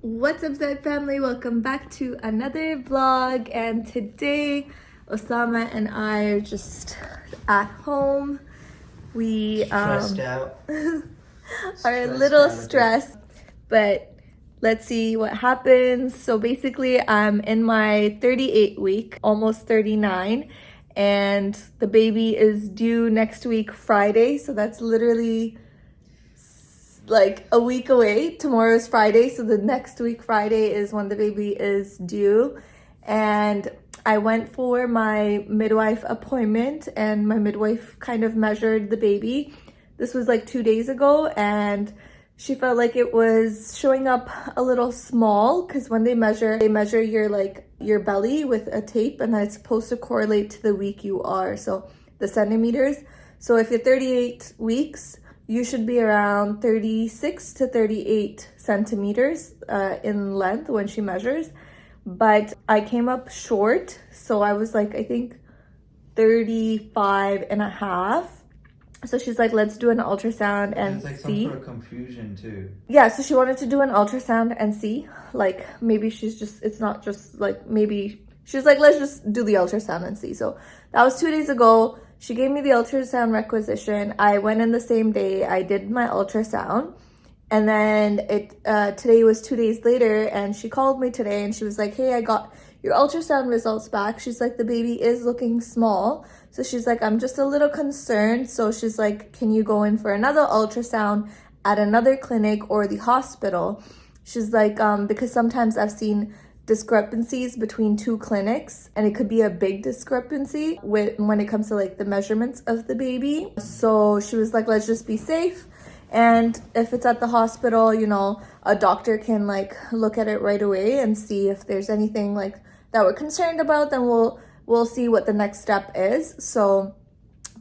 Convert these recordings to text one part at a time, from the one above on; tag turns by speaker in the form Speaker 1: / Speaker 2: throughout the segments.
Speaker 1: What's up, Zaid family? Welcome back to another vlog, and today Usama and I are just at home. We
Speaker 2: Stressed out.
Speaker 1: are a little stressed, but let's see what happens. So basically I'm in my 38 week, almost 39, and the baby is due next week Friday, so that's literally like a week away. Tomorrow is Friday, so the next week Friday is when the baby is due. And I went for my midwife appointment, and my midwife kind of measured the baby. This was like 2 days ago, and she felt like it was showing up a little small, because when they measure your belly with a tape, and then it's supposed to correlate to the week you are, so the centimeters. So if you're 38 weeks, you should be around 36 to 38 centimeters in length when she measures. But I came up short, so I was like, I think 35 and a half. So she's like, let's do an ultrasound and
Speaker 2: like
Speaker 1: see.
Speaker 2: Some sort of confusion too.
Speaker 1: Yeah, so she wanted to do an ultrasound and see. Like, maybe it's not just like, maybe she's like, let's just do the ultrasound and see. So that was 2 days ago. She gave me the ultrasound requisition. I went in the same day. I did my ultrasound. And then today was 2 days later, and she called me today and she was like, hey, I got your ultrasound results back. She's like, the baby is looking small. So she's like, I'm just a little concerned. So she's like, can you go in for another ultrasound at another clinic or the hospital? She's like, because sometimes I've seen discrepancies between two clinics, and it could be a big discrepancy when it comes to like the measurements of the baby. So she was like, let's just be safe, and if it's at the hospital, you know, a doctor can like look at it right away and see if there's anything like that we're concerned about, then we'll see what the next step is. So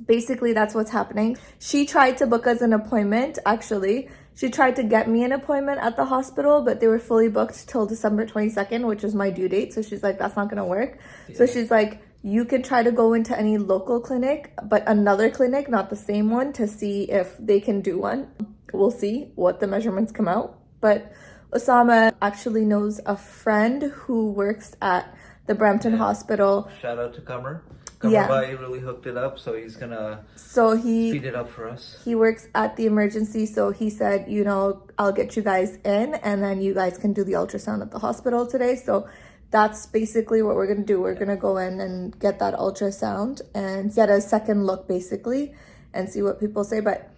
Speaker 1: basically that's what's happening. She tried to book us an appointment. Actually, she tried to get me an appointment at the hospital, but they were fully booked till December 22nd, which is my due date. So she's like, that's not gonna work. Yeah. So she's like, you can try to go into any local clinic, but another clinic, not the same one, to see if they can do one. We'll see what the measurements come out. But Usama actually knows a friend who works at the Brampton Hospital.
Speaker 2: Shout out to Comer.
Speaker 1: Yeah,
Speaker 2: really hooked it up, so he's gonna speed it up for us.
Speaker 1: He works at the emergency, so he said, you know, I'll get you guys in, and then you guys can do the ultrasound at the hospital today. So that's basically what we're gonna do. We're gonna go in and get that ultrasound and get a second look, basically, and see what people say. But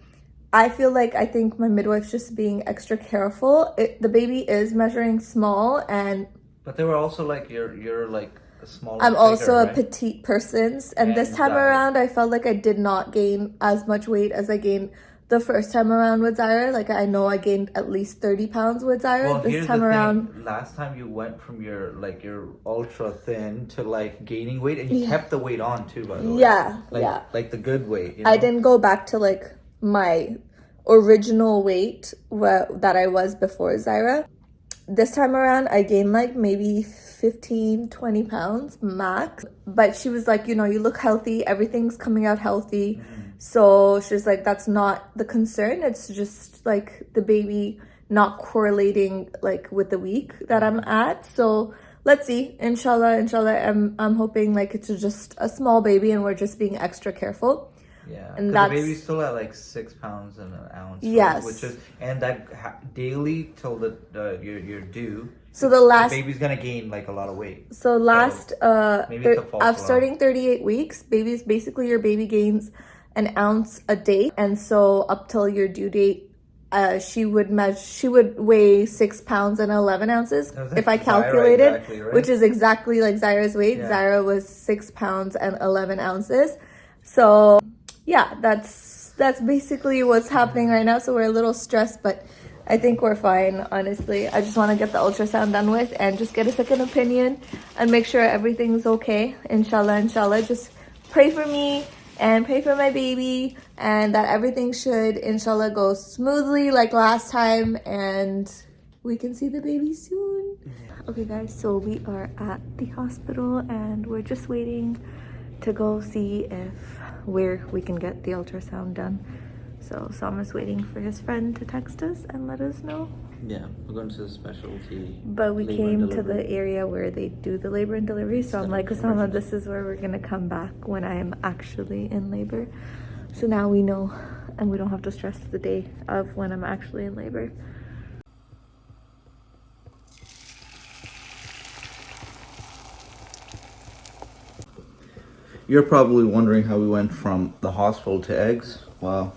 Speaker 1: I think my midwife's just being extra careful. The baby is measuring small,
Speaker 2: but they were also like, you're like a small.
Speaker 1: I'm also a petite person, and this time around I felt like I did not gain as much weight as I gained the first time around with Zaira. Like, I know I gained at least 30 pounds with Zaira.
Speaker 2: Well,
Speaker 1: this time around,
Speaker 2: last time you went from your ultra thin to like gaining weight, and you kept the weight on too, by the way.
Speaker 1: Yeah,
Speaker 2: like the good weight, you know?
Speaker 1: I didn't go back to like my original weight that I was before Zaira. This time around I gained like maybe 15-20 pounds max, but she was like, you know, you look healthy, everything's coming out healthy. So she's like, that's not the concern, it's just like the baby not correlating like with the week that I'm at. So let's see, inshallah, I'm hoping like it's just a small baby and we're just being extra careful.
Speaker 2: Yeah, and the baby's still at like 6 pounds and an ounce.
Speaker 1: Yes,
Speaker 2: which is, and that daily till you're due.
Speaker 1: So
Speaker 2: the baby's gonna gain like a lot of weight.
Speaker 1: So starting 38 weeks, your baby gains an ounce a day, and so up till your due date, she would weigh 6 pounds and 11 ounces if I calculated, exactly, right? Which is exactly like Zaira's weight. Yeah. Zaira was 6 pounds and 11 ounces. So yeah, that's basically what's happening right now. So we're a little stressed, but I think we're fine, honestly. I just want to get the ultrasound done with and just get a second opinion and make sure everything's okay. Inshallah. Just pray for me and pray for my baby, and that everything should, inshallah, go smoothly like last time, and we can see the baby soon. Okay guys, so we are at the hospital and we're just waiting to go see where we can get the ultrasound done. So Usama's waiting for his friend to text us and let us know.
Speaker 2: Yeah, we're going to the specialty.
Speaker 1: But we
Speaker 2: labor
Speaker 1: came
Speaker 2: and
Speaker 1: to the
Speaker 2: delivery.
Speaker 1: area where they do the labor and delivery. So I'm like, Usama, this is where we're gonna come back when I am actually in labor. So now we know, and we don't have to stress the day of when I'm actually in labor.
Speaker 2: You're probably wondering how we went from the hospital to eggs. Well,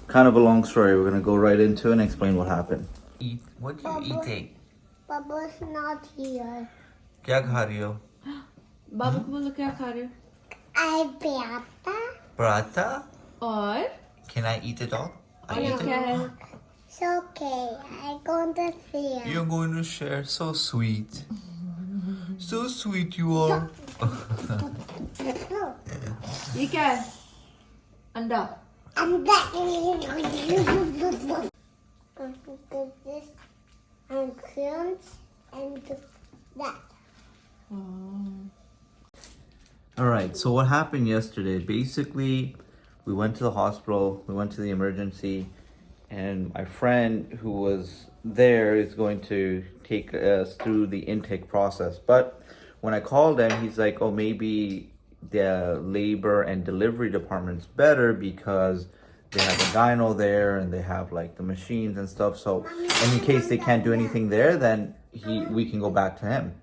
Speaker 2: kind of a long story. We're gonna go right into it and explain what happened. Eat. What are you eating?
Speaker 3: Baba's not here.
Speaker 2: क्या खा रही हो?
Speaker 1: बाबा को बोलो क्या खा रहे हो?
Speaker 3: I beata.
Speaker 2: Paratha?
Speaker 1: और
Speaker 2: Can I eat it all? I
Speaker 1: ये
Speaker 2: eat
Speaker 1: क्या
Speaker 2: it.
Speaker 1: है?
Speaker 3: It's okay. I'm going to see her.
Speaker 2: You're going to share. So sweet. So sweet you are.
Speaker 1: ये क्या है? अंडा.
Speaker 3: I'm back. This and crayons and that.
Speaker 2: All right. So what happened yesterday? Basically, we went to the hospital. We went to the emergency, and my friend who was there is going to take us through the intake process. But when I called him, he's like, "Oh, maybe the labor and delivery department's better because they have a gyno there and they have like the machines and stuff. So, and in case they can't do anything there, then we can go back to him."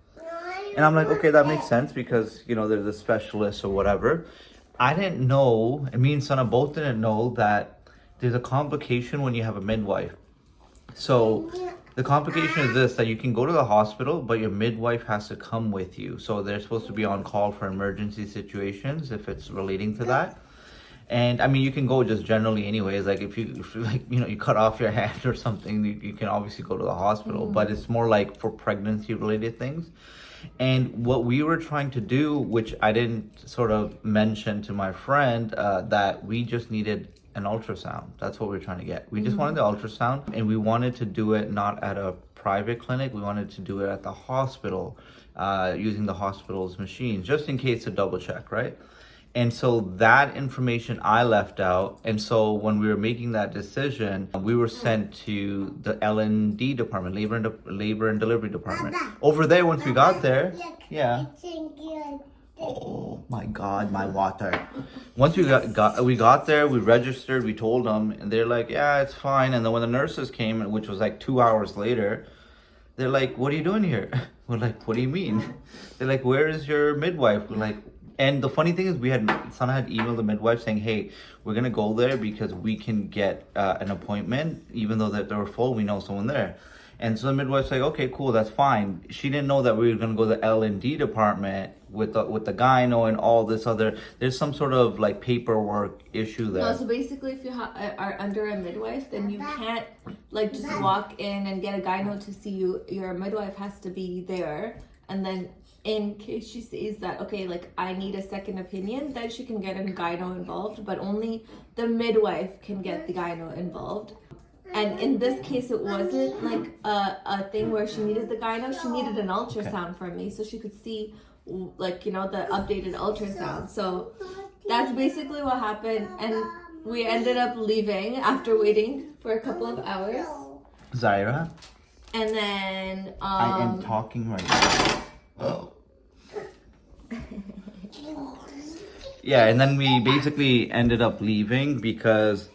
Speaker 2: And I'm like, okay, that makes sense because, you know, they're the specialists or whatever. I didn't know, and me and Sana both didn't know that there's a complication when you have a midwife. So the complication is this, that you can go to the hospital, but your midwife has to come with you. So they're supposed to be on call for emergency situations if it's relating to that. And I mean, you can go just generally anyways, like if you like, you know, you cut off your hand or something, you can obviously go to the hospital, but it's more like for pregnancy related things. And what we were trying to do, which I didn't sort of mention to my friend, that we just needed an ultrasound. That's what we were trying to get. We just wanted the ultrasound, and we wanted to do it not at a private clinic. We wanted to do it at the hospital, using the hospital's machines, just in case to double check, right? And so that information I left out. And so when we were making that decision, we were sent to the L&D department, labor and delivery department. Over there, once we got there, yeah. Oh my God, my water. Once we got there, we registered, we told them, and they're like, yeah, it's fine. And then when the nurses came, which was like 2 hours later, they're like, what are you doing here? We're like, what do you mean? They're like, where is your midwife? We're like, and the funny thing is, Sana had emailed the midwife saying, hey, we're going to go there because we can get an appointment. Even though that they were full, we know someone there. And so the midwife's like, okay, cool, that's fine. She didn't know that we were going to go to the L&D department with the gyno and all this other, there's some sort of like paperwork issue there.
Speaker 1: No, so basically if you are under a midwife, then you can't like just walk in and get a gyno to see you. Your midwife has to be there, and then in case she says that, okay, like I need a second opinion, then she can get a gyno involved, but only the midwife can get the gyno involved. And in this case, it wasn't like a thing where she needed the gyno. She needed an ultrasound from me so she could see, like, you know, the updated ultrasound. So that's basically what happened. And we ended up leaving after waiting for a couple of hours.
Speaker 2: Zaira,
Speaker 1: And then
Speaker 2: I am talking right now. Oh. Yeah, and then we basically ended up leaving because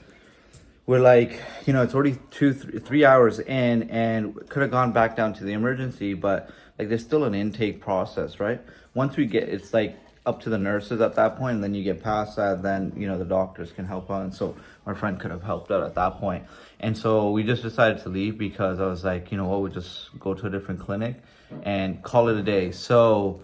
Speaker 2: we're like, you know, it's already 3 hours in, and could have gone back down to the emergency, but like there's still an intake process, right? Once we get, it's like up to the nurses at that point, and then you get past that, then, you know, the doctors can help out. And so our friend could have helped out at that point. And so we just decided to leave because I was like, you know what, we'll just go to a different clinic and call it a day. So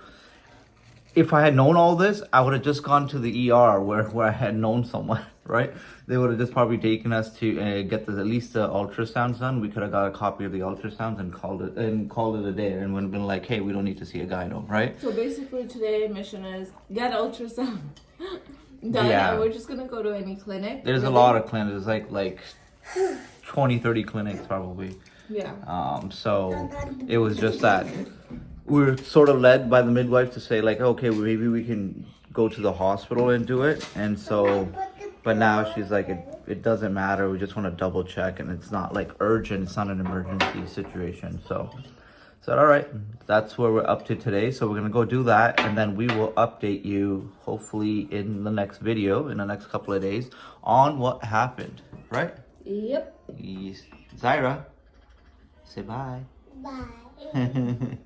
Speaker 2: if I had known all this, I would have just gone to the ER where I had known someone, right? They would have just probably taken us to get at least the ultrasounds done. We could have got a copy of the ultrasounds and called it a day, and would have been like, hey, we don't need to see a gyno, right?
Speaker 1: So basically today mission is get ultrasound done,
Speaker 2: Yeah.
Speaker 1: and we're just gonna go to any clinic.
Speaker 2: There's a lot of clinics, like 20, 30 clinics probably.
Speaker 1: Yeah.
Speaker 2: So it was just that we're sort of led by the midwife to say like, okay, maybe we can go to the hospital and do it. And so But now she's like, it doesn't matter. We just want to double check, and it's not like urgent. It's not an emergency situation. So all right, that's where we're up to today. So we're gonna go do that, and then we will update you hopefully in the next video in the next couple of days on what happened. Right?
Speaker 1: Yep.
Speaker 2: Yes. Zaira, say bye.
Speaker 3: Bye.